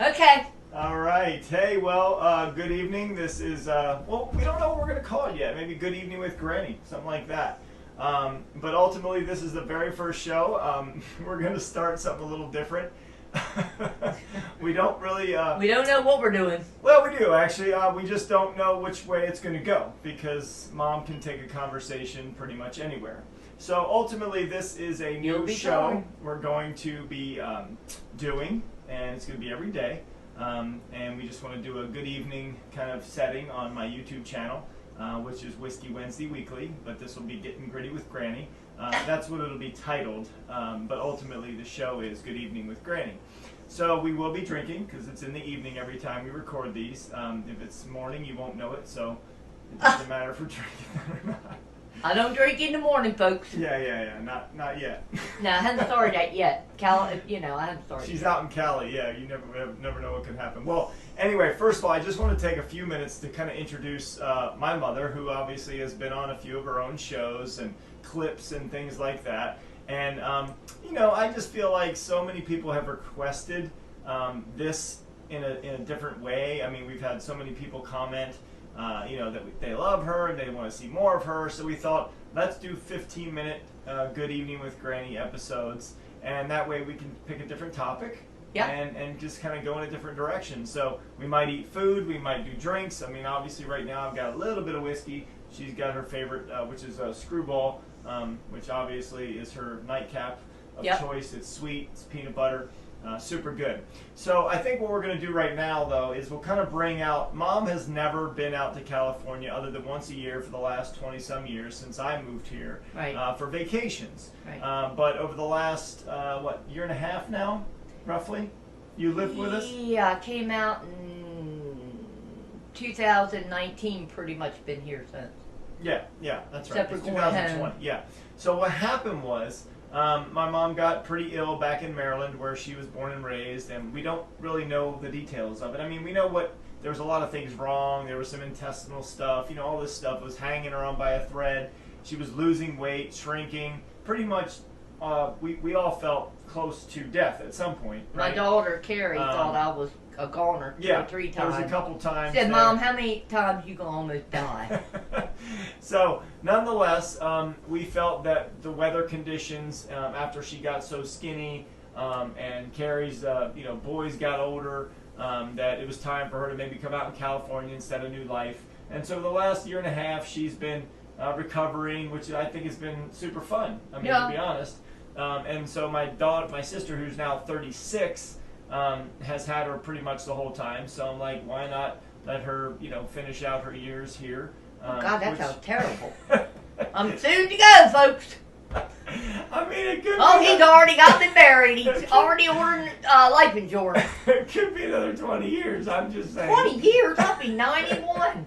Okay. All right. Hey, good evening. This is, we don't know what we're going to call it yet. Maybe Good Evening with Granny, something like that. But ultimately, this is the very first show. We're going to start something a little different. We don't really... we don't know what we're doing. Well, we do, actually. We just don't know which way it's going to go because Mom can take a conversation pretty much anywhere. So ultimately, this is a new show we're going to be doing, and it's going to be every day. And we just want to do a good evening kind of setting on my YouTube channel, which is Whiskey Wednesday Weekly, but this will be Getting Gritty with Granny. That's what it'll be titled, but ultimately the show is Good Evening with Granny. So we will be drinking because it's in the evening every time we record these. If it's morning, you won't know it, so it doesn't matter if we're drinking or not. I don't drink in the morning, folks. Yeah. Not yet. No, I haven't started that yet. I haven't started. She's yet. out in Cali. Yeah, you never know what can happen. Well, anyway, first of all, I just want to take a few minutes to kind of introduce my mother, who obviously has been on a few of her own shows and clips and things like that. And I just feel like so many people have requested this in a different way. I mean, we've had so many people comment. That they love her and they want to see more of her. So we thought, let's do 15-minute Good Evening with Granny episodes. And that way we can pick a different topic and just kind of go in a different direction. So we might eat food, we might do drinks. I mean, obviously right now I've got a little bit of whiskey. She's got her favorite, which is a Screwball, which obviously is her nightcap of choice. It's sweet, it's peanut butter. Super good. So I think what we're going to do right now, though, is we'll kind of bring out... Mom has never been out to California other than once a year for the last 20-some years since I moved here for vacations. Right. But over the last, year and a half now, roughly? You lived with us? Yeah, I came out in 2019, pretty much been here since. Yeah, that's right. Except for 2020, yeah. So what happened was... my mom got pretty ill back in Maryland where she was born and raised, and we don't really know the details of it. I mean, we know there was a lot of things wrong. There was some intestinal stuff. All this stuff was hanging her on by a thread. She was losing weight, shrinking. Pretty much, we all felt close to death at some point. Right? My daughter, Carrie, thought I was a goner 2 or 3 times. There was a couple times. She said, Mom, how many times you gonna almost die? So, nonetheless, we felt that the weather conditions, after she got so skinny, and Carrie's, boys got older, that it was time for her to maybe come out in California and start a new life. And so the last year and a half, she's been recovering, which I think has been super fun, to be honest. And so my sister, who's now 36, has had her pretty much the whole time. So I'm like, why not let her, finish out her years here? God, that sounds terrible. I'm soon to go, folks. I mean, it could he's already got me married. He's already ordered life insurance. It could be another 20 years, I'm just saying. 20 years? I'll be 91.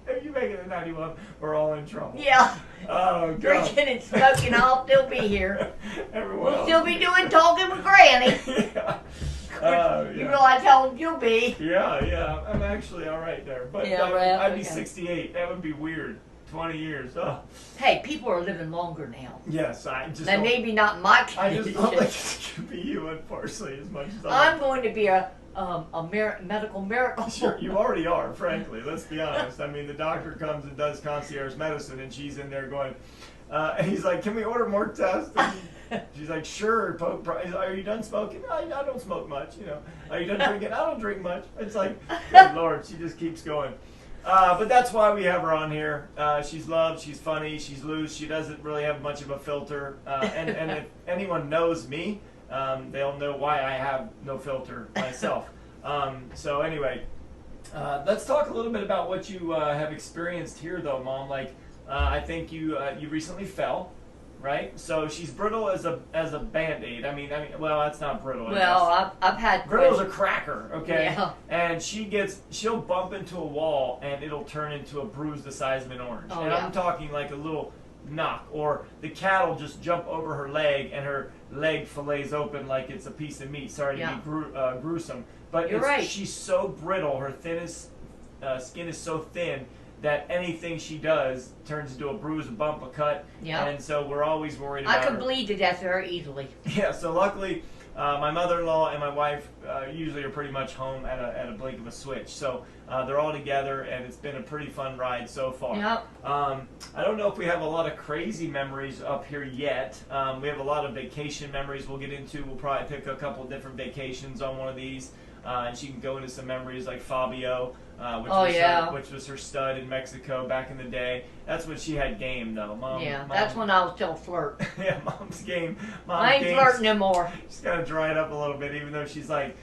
If you make it to 91, we're all in trouble. Yeah. Oh, God. Drinking and smoking, I'll still be here. Everyone We'll still be doing talking with Granny. You realize how old you'll be. Yeah. I'm actually all right there. But I'd be 68. That would be weird. 20 years. Oh. Hey, people are living longer now. Yes, I just now, maybe not my case. I just don't like it could be you, unfortunately, as much as I'm going to be a medical miracle. Sure, you already are, frankly. Let's be honest. I mean, the doctor comes and does concierge medicine, and she's in there going, and he's like, "Can we order more tests?" And she's like, "Sure." Are you done smoking? I don't smoke much. Are you done drinking? I don't drink much. It's like, good Lord, she just keeps going. But that's why we have her on here. She's loved, she's funny, she's loose, she doesn't really have much of a filter. And if anyone knows me, they'll know why I have no filter myself. So anyway, let's talk a little bit about what you have experienced here, though, Mom. Like, I think you recently fell. Right, so she's brittle as a Band-Aid. I mean, well, that's not brittle. Well, I've had brittle's a cracker, okay? Yeah. And she'll bump into a wall and it'll turn into a bruise the size of an orange. Oh, and I'm talking like a little knock, or the cat will just jump over her leg and her leg fillets open like it's a piece of meat. Sorry to be gruesome, but You're right. She's so brittle. Her skin is so thin that anything she does turns into a bruise, a bump, a cut. Yeah. And so we're always worried about I could her. bleed to death very easily. Yeah, so luckily my mother-in-law and my wife usually are pretty much home at a blink of a switch. So they're all together, and it's been a pretty fun ride so far. Yep. I don't know if we have a lot of crazy memories up here yet. We have a lot of vacation memories we'll get into. We'll probably pick a couple different vacations on one of these. And she can go into some memories like Fabio, which was her stud in Mexico back in the day. That's when she had game, though. Mom, that's when I was still flirt. Yeah, Mom's game. I ain't flirting no more. She's kind of dried up a little bit, even though she's like,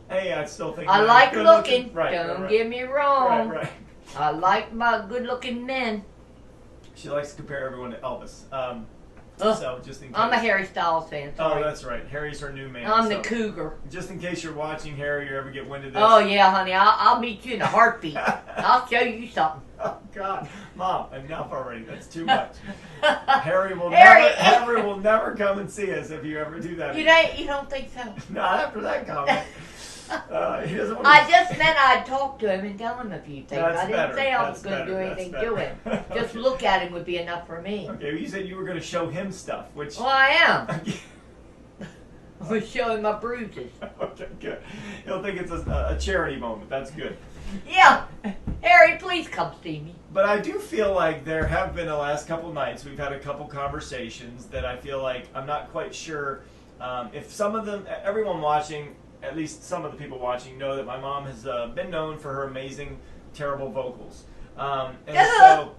hey, I still think I like looking. Right, Don't get me wrong. Right. I like my good-looking men. She likes to compare everyone to Elvis. So just in case. I'm a Harry Styles fan. Sorry. Oh, that's right. Harry's her new man. I'm the cougar. Just in case you're watching Harry, you ever get wind of this. Oh yeah, honey. I'll meet you in a heartbeat. I'll show you something. Oh God, Mom, enough already. That's too much. Harry will never come and see us if you ever do that. You don't think so? Not after that comment. He doesn't want I just meant I'd talk to him and tell him a few things. That's I didn't better. say I That's was going to do better. anything That's to him. better. Just look at him would be enough for me. Okay, well, you said you were going to show him stuff, which. Well, I am. I was showing my bruises. Okay, good. He'll think it's a charity moment. That's good. Yeah. Harry, please come see me. But I do feel like there have been the last couple nights, we've had a couple conversations that I feel like I'm not quite sure if some of them, everyone watching, at least some of the people watching, know that my mom has been known for her amazing, terrible vocals. And so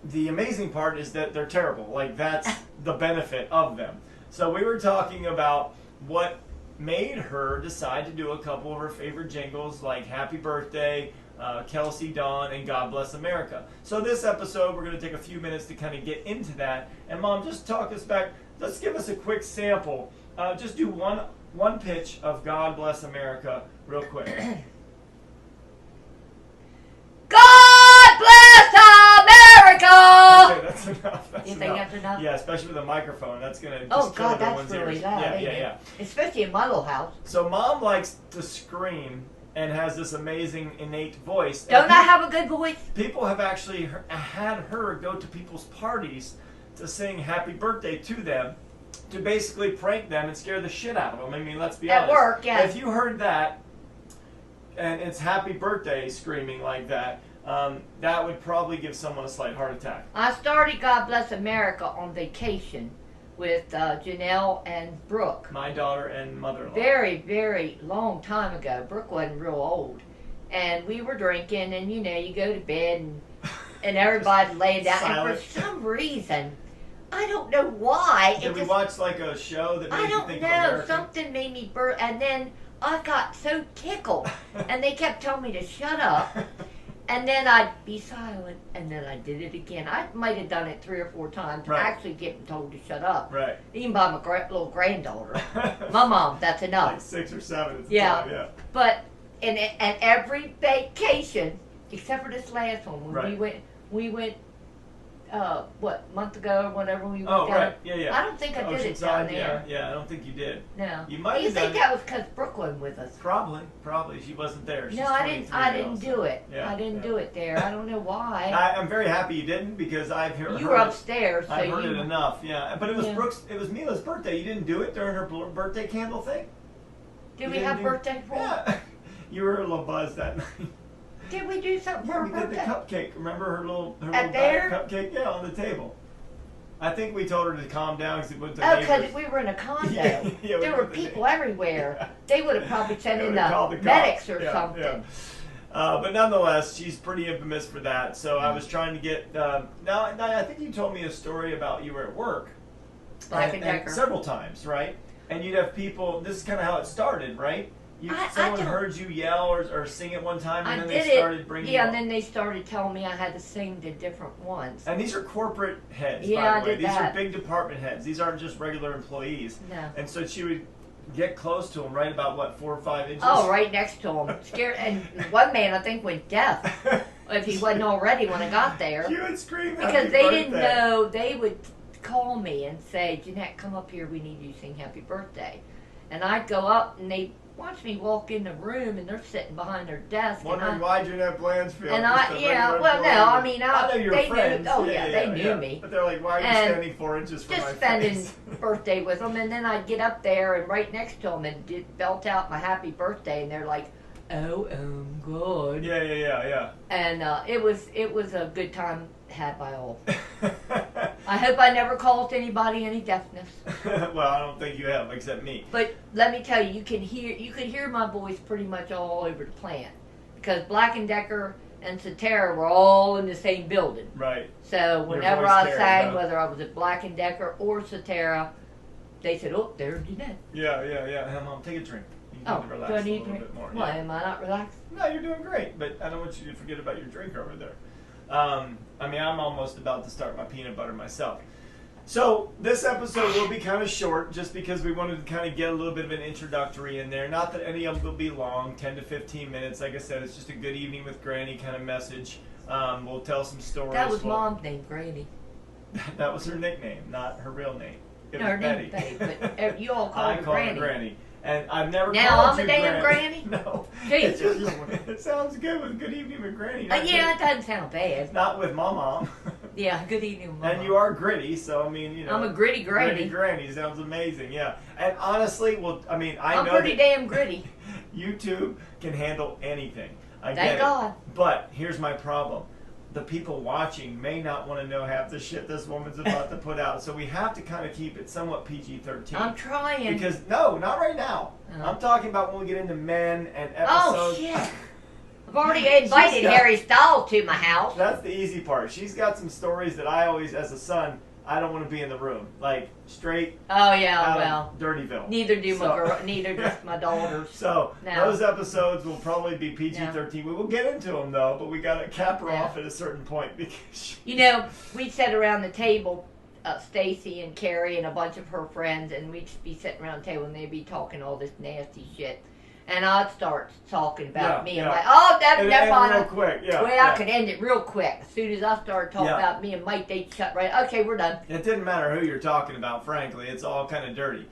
the amazing part is that they're terrible. Like, that's the benefit of them. So we were talking about what made her decide to do a couple of her favorite jingles, like Happy Birthday, Kelsey Dawn, and God Bless America. So this episode, we're going to take a few minutes to kind of get into that. And Mom, just talk us back. Let's give us a quick sample. Just do one pitch of God Bless America real quick. God bless America! Okay, that's enough. That's You think enough. that's enough? Yeah, especially with a microphone. That's going to just Oh, kill God, everyone's that's really ears. loud. Yeah, ain't yeah, it? yeah. Especially in my little house. So Mom likes to scream and has this amazing innate voice. Don't I have a good voice? People have actually had her go to people's parties to sing Happy Birthday to them, to basically prank them and scare the shit out of them. I mean, let's be honest. At work, yeah. If you heard that, and it's Happy Birthday screaming like that, that would probably give someone a slight heart attack. I started God Bless America on vacation with Janelle and Brooke. My daughter and mother-in-law. Very, very long time ago. Brooke wasn't real old. And we were drinking, and you go to bed, and everybody's laying down. Silent. And for some reason, I don't know why. Did we watch like a show that made I you don't think know. of America? Something made me burn. And then I got so tickled. And they kept telling me to shut up. And then I'd be silent, and then I did it again. I might have done it 3 or 4 times, Right. actually getting told to shut up. Right. Even by my little granddaughter. My mom, that's enough. Like 6 or 7 at the Yeah. time, yeah. But and every vacation, except for this last one, when Right. we went, what, month ago or whatever we went Oh, down. right. Yeah, yeah. I don't think I did it down Oceanside, there. yeah, I don't think you did. No. You might You have think done that was because Brooke wasn't with us? Probably. She wasn't there. She's No, I didn't. 23 I now, didn't so- do it. Yeah, I didn't yeah. do it there. I don't know why. I'm very happy you didn't, because I've heard You were upstairs, so I've heard you. it enough, yeah. But it was Yeah. it was Mila's birthday. You didn't do it during her birthday candle thing? Did You we didn't have do- birthday for? Yeah. You were a little buzzed that night. Did we do something for Yeah, her we did the birthday? cupcake. Remember her little At diet there? cupcake? Yeah, on the table. I think we told her to calm down because it went to Oh, neighbors. because we were in a condo. Yeah, we There were went to people the- everywhere. Yeah. They would have probably sent They in would've called the the medics cops. or Yeah, something. yeah. But nonetheless, she's pretty infamous for that. So I was trying to get. Now, I think you told me a story about you were at work. Black and and Decker. several times, right? And you'd have people. This is kind of how it started, right? Someone don't- heard you yell or sing at one time, and I then did they started it. bringing. Yeah, you and up. then they started telling me I had to sing the different ones. And these are corporate heads, Yeah, by I the way. did These that. are big department heads. These aren't just regular employees. No. And so she would get close to them, right about, what, 4 or 5 inches? Oh, right next to him. Scared. And one man, I think, went deaf. If he wasn't already when I got there. You would scream Because Happy they birthday. didn't know. They would call me and say, Jeanette, come up here. We need you to sing Happy Birthday. And I'd go up, and watch me walk in the room, and they're sitting behind their desk. Wondering why Jeanette Blanchfield. And just a regular employee. I know you're they friends. knew. Oh yeah, they knew me. But they're like, why are you standing 4 inches from my just spending face? birthday with them, and then I'd get up there and right next to them and belt out my happy birthday, and they're like, "Oh, God." Yeah. And it was a good time had by all. I hope I never caused anybody any deafness. Well, I don't think you have, except me. But let me tell you, you could hear my voice pretty much all over the plant, because Black and Decker and Cetera were all in the same building. Right. So whenever I sang, whether I was at Black and Decker or Cetera, they said, "Oh, there's Jeanette." Yeah. Hey, Mom, take a drink. You need to relax do I need a little bit more. Why, am I not relaxed? No, you're doing great, but I don't want you to forget about your drink over there. I mean, I'm almost about to start my peanut butter myself. So this episode will be kind of short, just because we wanted to kind of get a little bit of an introductory in there. Not that any of them will be long, 10 to 15 minutes. Like I said, it's just a good evening with Granny kind of message. We'll tell some stories. That was Mom's name, Granny. That was her nickname, not her real name. It was her Betty. name's Betty, but you all call her Granny. I call her Granny. And I've never now called I'm you a damn Granny. No. It, just, Jeez. it sounds good with good evening with Granny. Yeah, it doesn't sound bad. Not with my mom. Yeah, good evening, Mom. And you are gritty, so I mean, you know. I'm a gritty granny. Gritty granny sounds amazing, yeah. And honestly, well, I mean, I know I'm pretty damn gritty. YouTube can handle anything. I get Thank it. God. But here's my problem. The people watching may not want to know half the shit this woman's about to put out. So we have to kind of keep it somewhat PG-13. I'm trying. Because, no, not right now. I'm talking about when we get into men and episodes. Oh, shit. I've already invited Harry Styles to my house. That's the easy part. She's got some stories that I always, as a son, I don't want to be in the room. Like, straight out of Dirtyville. Neither does my daughters. So, those episodes will probably be PG-13. We will get into them, though, but we got to cap her off at a certain point. Because you know, we'd sit around the table, Stacy and Carrie and a bunch of her friends, and we'd be sitting around the table, and they'd be talking all this nasty shit. And I'd start talking about me. I'm like, oh, never mind. Real quick, I could end it real quick. As soon as I started talking about me and Mike, they'd shut right. Okay, we're done. It didn't matter who you're talking about, frankly. It's all kind of dirty.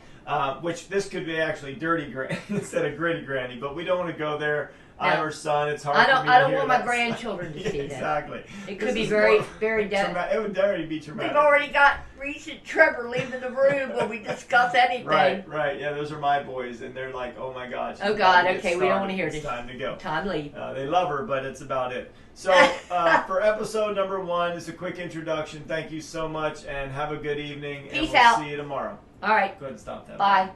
Which this could be actually dirty granny instead of gritty granny, but we don't want to go there. I'm her son. It's hard for me to I don't hear want that. my grandchildren to see that. Exactly. It could be very, very it would definitely be traumatic. We've already got Reese and Trevor leaving the room when we discuss anything. Right. Yeah, those are my boys, and they're like, oh my God. Oh God. Okay, we don't want to hear this. It's time to go. Time to leave. They love her, but it's about it. So for episode number 1, it's a quick introduction. Thank you so much, and have a good evening. Peace and we'll out. See you tomorrow. All right. Go ahead and stop that. Bye.